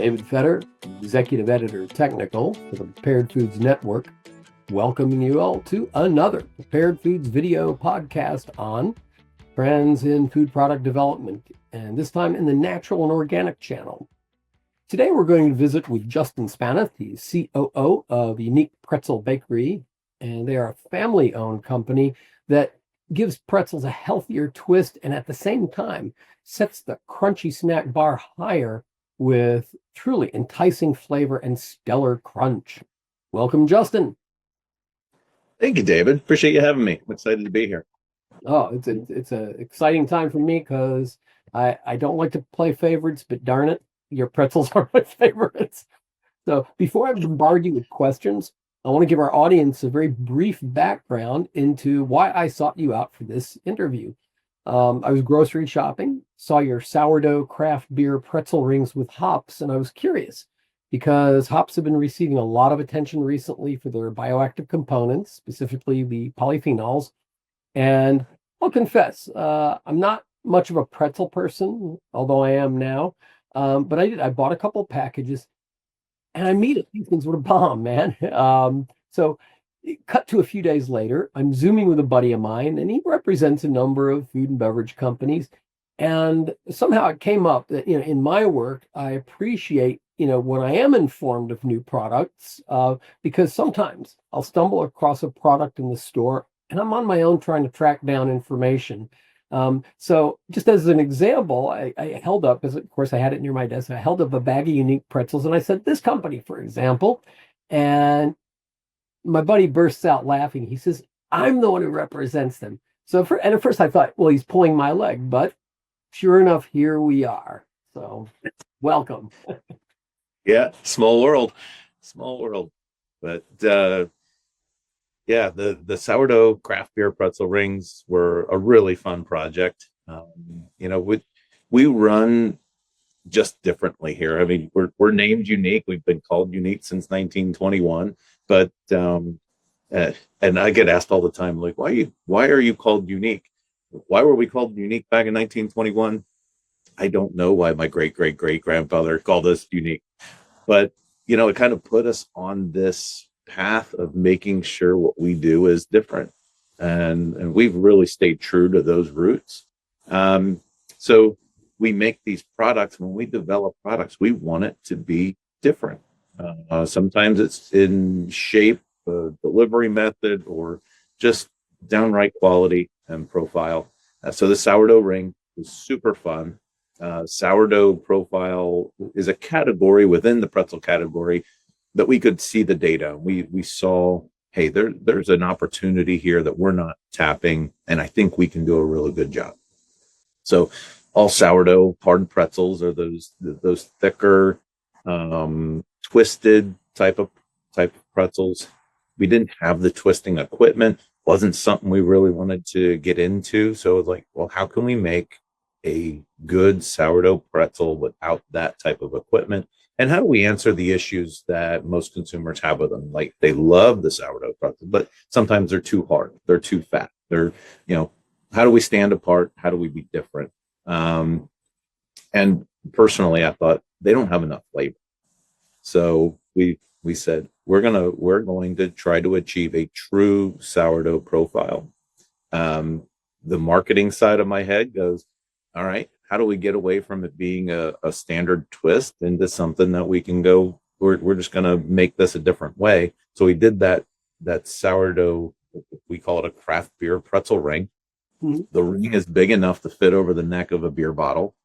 David Fetter, Executive Editor Technical for the Prepared Foods Network, welcoming you all to another Prepared Foods video podcast on trends in food product development, and this time in the natural and organic channel. Today we're going to visit with Justin Spanath. He's COO of Unique Pretzel Bakery, and they are a family-owned company that gives pretzels a healthier twist and at the same time sets the crunchy snack bar higher with truly enticing flavor and stellar crunch. Welcome, Justin. Thank you, David. Appreciate you having me. I'm excited to be here. Oh, it's an exciting time for me because I don't like to play favorites, but darn it, your pretzels are my favorites. So before I bombard you with questions, I want to give our audience a very brief background into why I sought you out for this interview. I was grocery shopping, saw your sourdough craft beer pretzel rings with hops, and I was curious because hops have been receiving a lot of attention recently for their bioactive components, specifically the polyphenols. And I'll confess, I'm not much of a pretzel person, although I am now. But I bought a couple packages, and I mean it, these things were a bomb, man. So cut to a few days later, I'm Zooming with a buddy of mine, and he represents a number of food and beverage companies. And somehow it came up that, in my work, I appreciate, when I am informed of new products, because sometimes I'll stumble across a product in the store and I'm on my own trying to track down information. So just as an example, I held up, because of course I had it near my desk, I held up a bag of Unique Pretzels and I said, this company, for example, and my buddy bursts out laughing. He says, I'm the one who represents them. And at first I thought, well, he's pulling my leg, but sure enough, here we are. So welcome. Yeah, small world. But yeah, the sourdough craft beer pretzel rings were a really fun project. We run just differently here. I mean, we're named Unique. We've been called Unique since 1921. But and I get asked all the time, like, why are you called Unique? Why were we called Unique back in 1921? I don't know why my great grandfather called us Unique, but it kind of put us on this path of making sure what we do is different, and we've really stayed true to those roots. So we make these products. When we develop products, we want it to be different. Sometimes it's in shape, delivery method, or just downright quality and profile. So the sourdough ring was super fun. Sourdough profile is a category within the pretzel category that we could see the data. We saw, hey, there's an opportunity here that we're not tapping, and I think we can do a really good job. So all sourdough hard pretzels are those thicker, twisted type of pretzels. We didn't have the twisting equipment. Wasn't something we really wanted to get into. So it was like, well, how can we make a good sourdough pretzel without that type of equipment? And how do we answer the issues that most consumers have with them? Like, they love the sourdough pretzel, but sometimes they're too hard. They're too fat. How do we stand apart? How do we be different? And personally, I thought they don't have enough flavor. So we said, we're going to try to achieve a true sourdough profile. The marketing side of my head goes, all right, how do we get away from it being a standard twist into something that we can go, we're just going to make this a different way. So we did that sourdough, we call it a craft beer pretzel ring. Mm-hmm. The ring is big enough to fit over the neck of a beer bottle.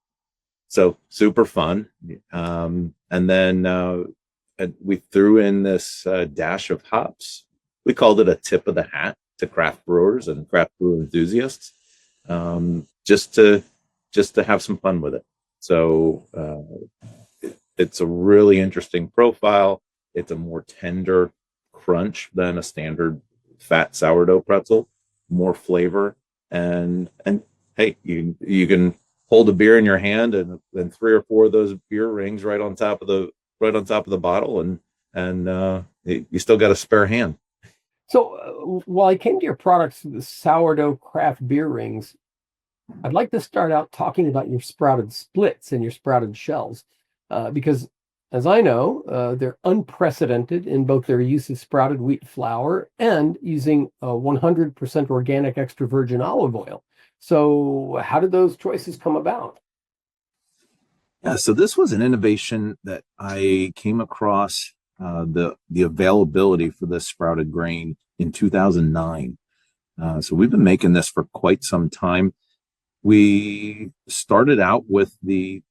So super fun. And then we threw in this dash of hops. We called it a tip of the hat to craft brewers and craft brewer enthusiasts, just to have some fun with it. So it's a really interesting profile. It's a more tender crunch than a standard fat sourdough pretzel, more flavor, and hey, you can hold a beer in your hand and then 3 or 4 of those beer rings right on top of the bottle, and you still got a spare hand. So while I came to your products, the sourdough craft beer rings, I'd like to start out talking about your sprouted splits and your sprouted shells, because as I know, they're unprecedented in both their use of sprouted wheat flour and using 100% organic extra virgin olive oil. So, how did those choices come about? Yeah, so this was an innovation that I came across the availability for this sprouted grain in 2009. So we've been making this for quite some time. We started out with the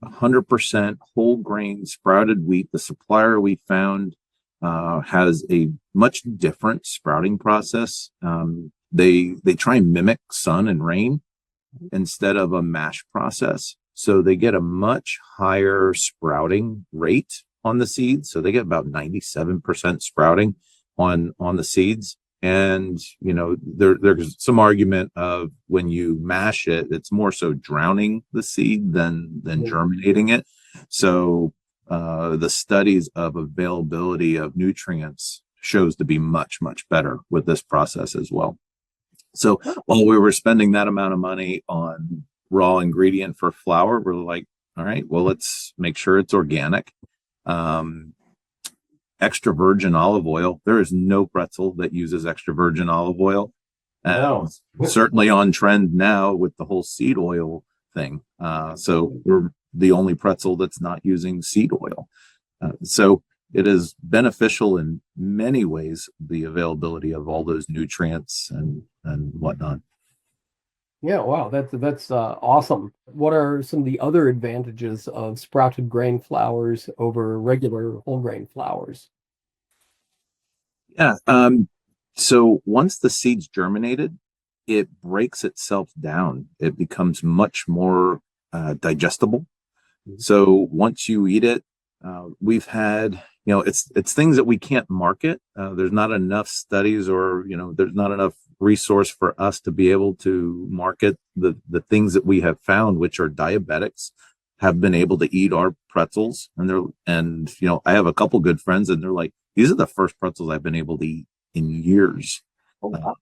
100% whole grain sprouted wheat. The supplier we found has a much different sprouting process. They try and mimic sun and rain instead of a mash process. So they get a much higher sprouting rate on the seeds. So they get about 97% sprouting on the seeds. And there's some argument of when you mash it, it's more so drowning the seed than germinating it. So the studies of availability of nutrients shows to be much better with this process as well. So while we were spending that amount of money on raw ingredient for flour, we're like, all right, well, let's make sure it's organic. Extra virgin olive oil. There is no pretzel that uses extra virgin olive oil. No. Certainly on trend now with the whole seed oil thing. So we're the only pretzel that's not using seed oil. So it is beneficial in many ways, the availability of all those nutrients and whatnot. Yeah, wow, that's awesome. What are some of the other advantages of sprouted grain flours over regular whole grain flours? Yeah. So once the seeds germinated, it breaks itself down. It becomes much more digestible. So once you eat it, we've had, it's things that we can't market. There's not enough studies or, there's not enough resource for us to be able to market the things that we have found, which are diabetics have been able to eat our pretzels. And I have a couple good friends and they're like, these are the first pretzels I've been able to eat in years. Oh, wow.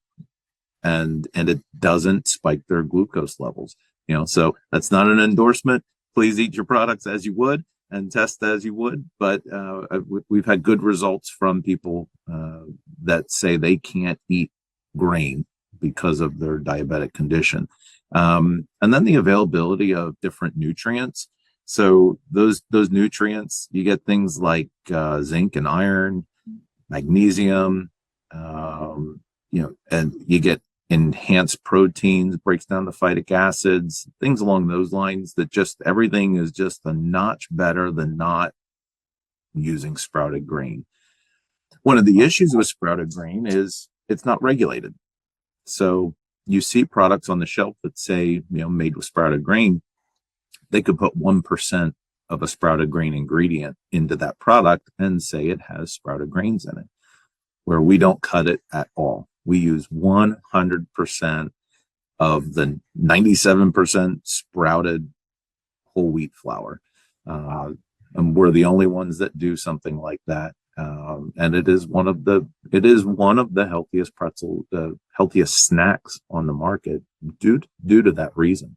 And it doesn't spike their glucose levels. So that's not an endorsement. Please eat your products as you would and test as you would. But we've had good results from people that say they can't eat grain because of their diabetic condition. And then the availability of different nutrients. So those nutrients, you get things like zinc and iron, magnesium, and you get enhanced proteins, breaks down the phytic acids, things along those lines, that just everything is just a notch better than not using sprouted grain. One of the issues with sprouted grain is it's not regulated. So you see products on the shelf that say, made with sprouted grain. They could put 1% of a sprouted grain ingredient into that product and say it has sprouted grains in it, where we don't cut it at all. We use 100% of the 97% sprouted whole wheat flour. And we're the only ones that do something like that. And it is one of the healthiest the healthiest snacks on the market due to that reason.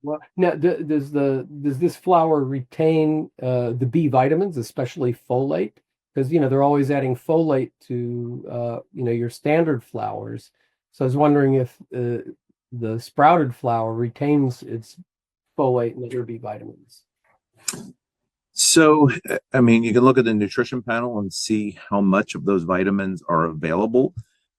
Well, now, does this flour retain the B vitamins, especially folate? Because they're always adding folate to your standard flours. So I was wondering if the sprouted flour retains its folate and other B vitamins. So, I mean, you can look at the nutrition panel and see how much of those vitamins are available.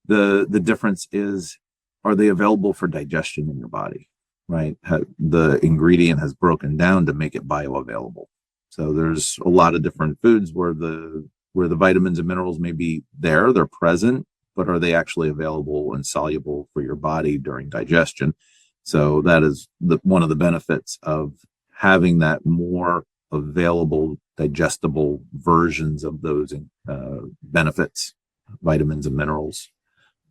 The difference is, are they available for digestion in your body? Right? The ingredient has broken down to make it bioavailable. So there's a lot of different foods where the vitamins and minerals may be there, they're present, but are they actually available and soluble for your body during digestion? So that is one of the benefits of having that more available, digestible versions of those benefits, vitamins and minerals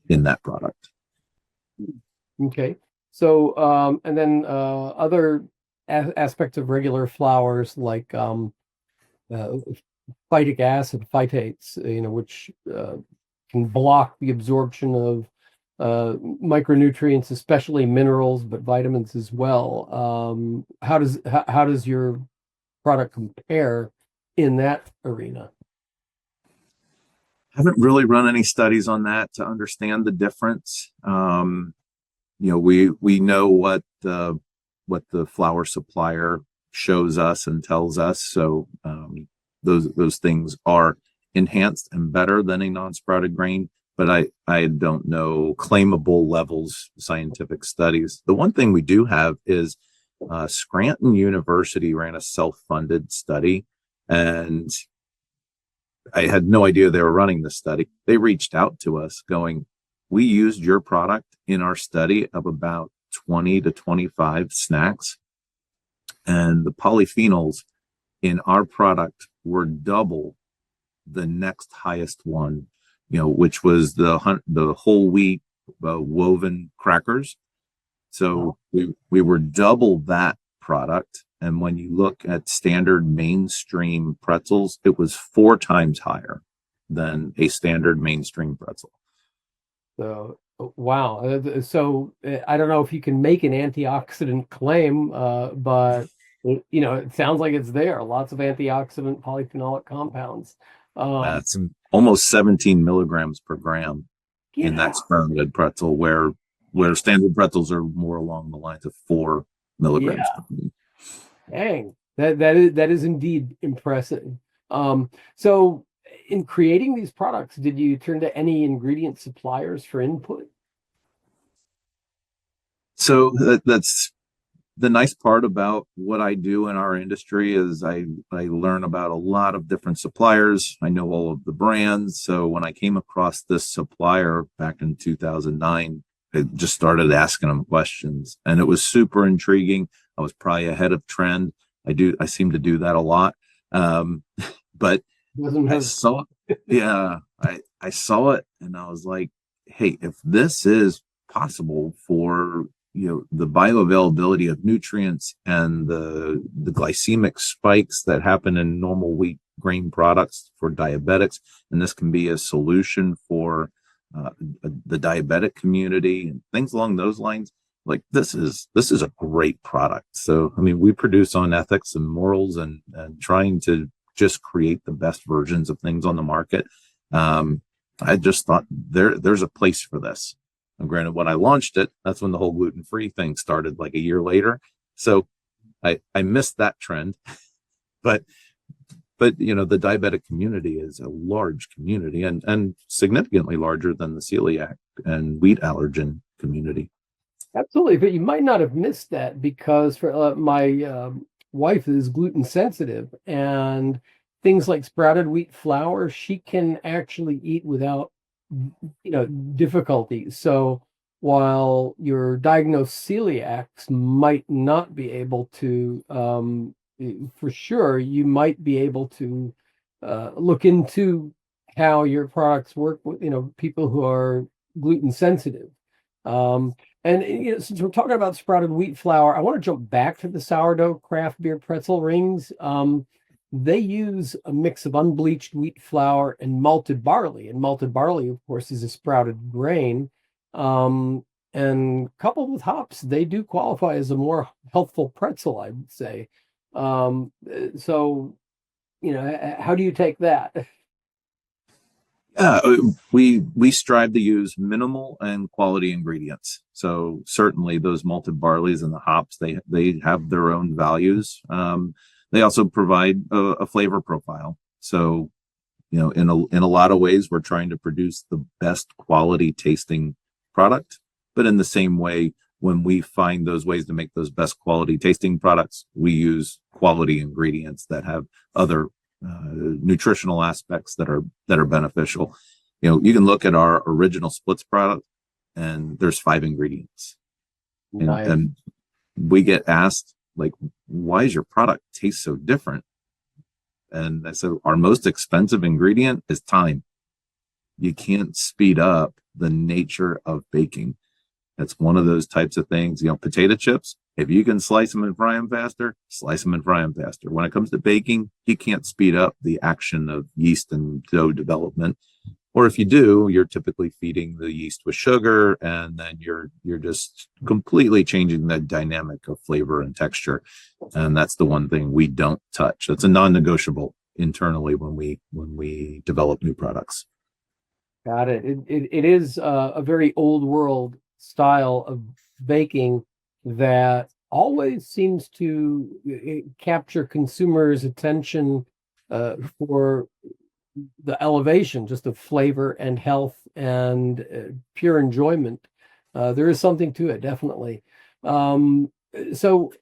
in that product. Okay. So, and then other aspects of regular flours like phytic acid, phytates, which can block the absorption of micronutrients, especially minerals, but vitamins as well. How does your product compare in that arena? Haven't really run any studies on that to understand the difference. We know what the flour supplier shows us and tells us. So those things are enhanced and better than a non-sprouted grain. But I don't know claimable levels, scientific studies. The one thing we do have is Scranton University ran a self-funded study, and I had no idea they were running this study. They reached out to us going, we used your product in our study of about 20 to 25 snacks, and the polyphenols in our product were double the next highest one, which was the whole wheat woven crackers. So we were double that product. And when you look at standard mainstream pretzels, it was 4 times higher than a standard mainstream pretzel. So, wow. So I don't know if you can make an antioxidant claim, but it sounds like it's there. Lots of antioxidant polyphenolic compounds. That's almost 17 milligrams per gram in that fermented pretzel, where standard pretzels are more along the lines of 4 milligrams per gram. Dang, that is indeed impressive. So in creating these products, did you turn to any ingredient suppliers for input? So that's the nice part about what I do in our industry is I learn about a lot of different suppliers. I know all of the brands. So when I came across this supplier back in 2009, I just started asking them questions, and it was super intriguing. I was probably ahead of trend. I seem to do that a lot. But I saw it. Yeah, I saw it, and I was like, hey, if this is possible for the bioavailability of nutrients and the glycemic spikes that happen in normal wheat grain products for diabetics, and this can be a solution for the diabetic community and things along those lines, like this is a great product. So I mean, we produce on ethics and morals and trying to just create the best versions of things on the market. I just thought there's a place for this. And granted, when I launched it, that's when the whole gluten-free thing started, like a year later. So I missed that trend. but the diabetic community is a large community and significantly larger than the celiac and wheat allergen community. Absolutely, but you might not have missed that because for my wife is gluten sensitive, and things like sprouted wheat flour she can actually eat without difficulties. So while your diagnosed celiacs might not be able to, for sure, you might be able to look into how your products work with people who are gluten sensitive. And since we're talking about sprouted wheat flour, I want to jump back to the sourdough craft beer pretzel rings. They use a mix of unbleached wheat flour and malted barley. And malted barley, of course, is a sprouted grain. And coupled with hops, they do qualify as a more healthful pretzel, I would say. So, how do you take that? Yeah, we strive to use minimal and quality ingredients. So certainly those malted barleys and the hops, they have their own values. They also provide a flavor profile. So, in a lot of ways, we're trying to produce the best quality tasting product. But in the same way, when we find those ways to make those best quality tasting products, we use quality ingredients that have other nutritional aspects that are beneficial. You can look at our original splits product, and there's 5 ingredients, Nice. and we get asked, like, why does your product taste so different? And I said, our most expensive ingredient is time. You can't speed up the nature of baking. That's one of those types of things. Potato chips, if you can slice them and fry them faster, slice them and fry them faster. When it comes to baking, you can't speed up the action of yeast and dough development Or if you do, you're typically feeding the yeast with sugar, and then you're just completely changing the dynamic of flavor and texture. And that's the one thing we don't touch. That's a non-negotiable internally when we develop new products. Got it. It is a very old world style of baking that always seems to capture consumers' attention for the elevation just of flavor and health and pure enjoyment. There is something to it, definitely. So,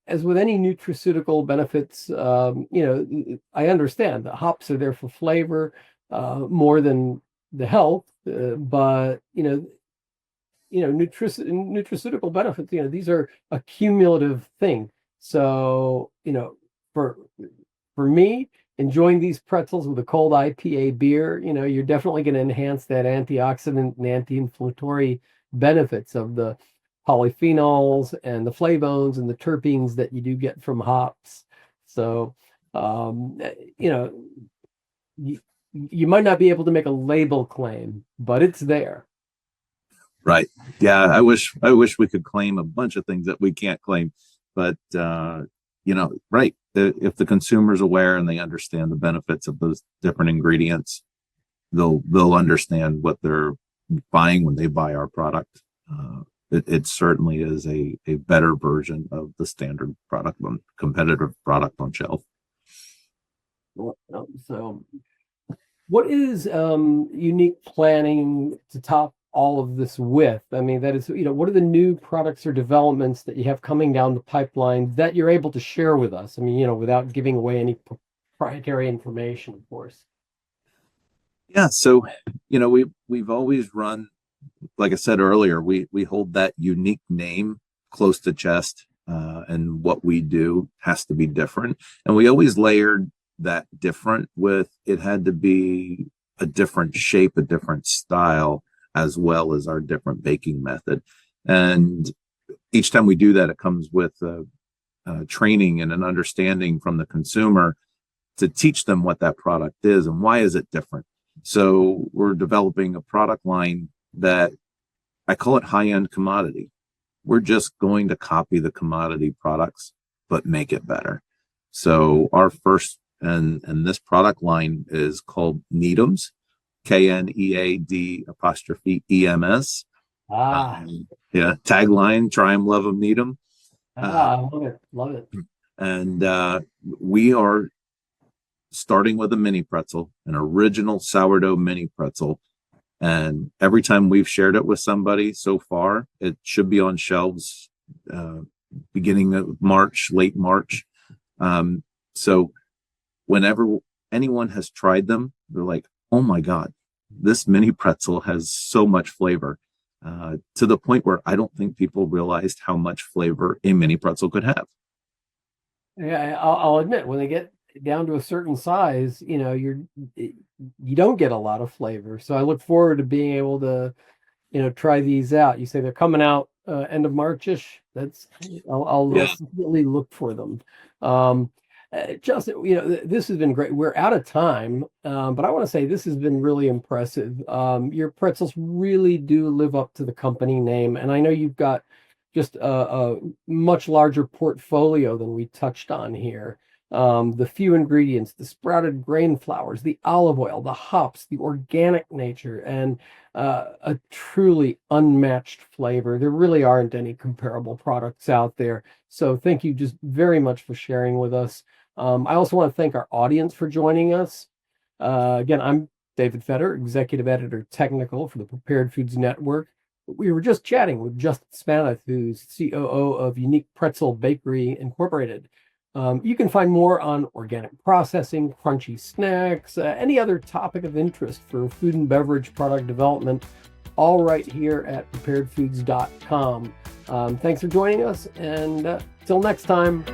as with any nutraceutical benefits, I understand that hops are there for flavor more than the health, but nutraceutical benefits. These are a cumulative thing. So, for me, enjoying these pretzels with a cold IPA beer, you're definitely going to enhance that antioxidant and anti-inflammatory benefits of the polyphenols and the flavones and the terpenes that you do get from hops. So, you know, you might not be able to make a label claim, but it's there. Right. Yeah. I wish we could claim a bunch of things that we can't claim, but right. If the consumer's aware and they understand the benefits of those different ingredients, they'll understand what they're buying when they buy our product. It certainly is a better version of the standard product, competitive product on shelf. So, what is Unique planning to top all of this with? I mean, that is, what are the new products or developments that you have coming down the pipeline that you're able to share with us? I mean, without giving away any proprietary information, of course. Yeah. So, we've always run, like I said earlier, we hold that unique name close to chest, and what we do has to be different. And we always layered that different with it had to be a different shape, a different style, as well as our different baking method. And each time we do that, it comes with training and an understanding from the consumer to teach them what that product is and why is it different. So we're developing a product line that I call it high-end commodity. We're just going to copy the commodity products, but make it better. So our first and this product line is called Needham's, KNEAD''EMS. Yeah, tagline: "Try 'em, love 'em, need 'em." I love it, love it. And we are starting with a mini pretzel, an original sourdough mini pretzel. And every time we've shared it with somebody so far, it should be on shelves beginning of March, late March. So whenever anyone has tried them, they're like, "Oh my God, this mini pretzel has so much flavor," to the point where I don't think people realized how much flavor a mini pretzel could have. Yeah, I'll admit, when they get down to a certain size, you don't get a lot of flavor. So I look forward to being able to, try these out. You say they're coming out end of Marchish. I'll Yeah. definitely look for them. Justin, this has been great. We're out of time, but I want to say this has been really impressive. Your pretzels really do live up to the company name, and I know you've got just a much larger portfolio than we touched on here. The few ingredients, the sprouted grain flours, the olive oil, the hops, the organic nature, and a truly unmatched flavor. There really aren't any comparable products out there. So thank you just very much for sharing with us. I also want to thank our audience for joining us. Again, I'm David Fetter, Executive Editor Technical for the Prepared Foods Network. We were just chatting with Justin Spaneth, who's COO of Unique Pretzel Bakery Incorporated. You can find more on organic processing, crunchy snacks, any other topic of interest for food and beverage product development, all right here at preparedfoods.com. Thanks for joining us, and till next time.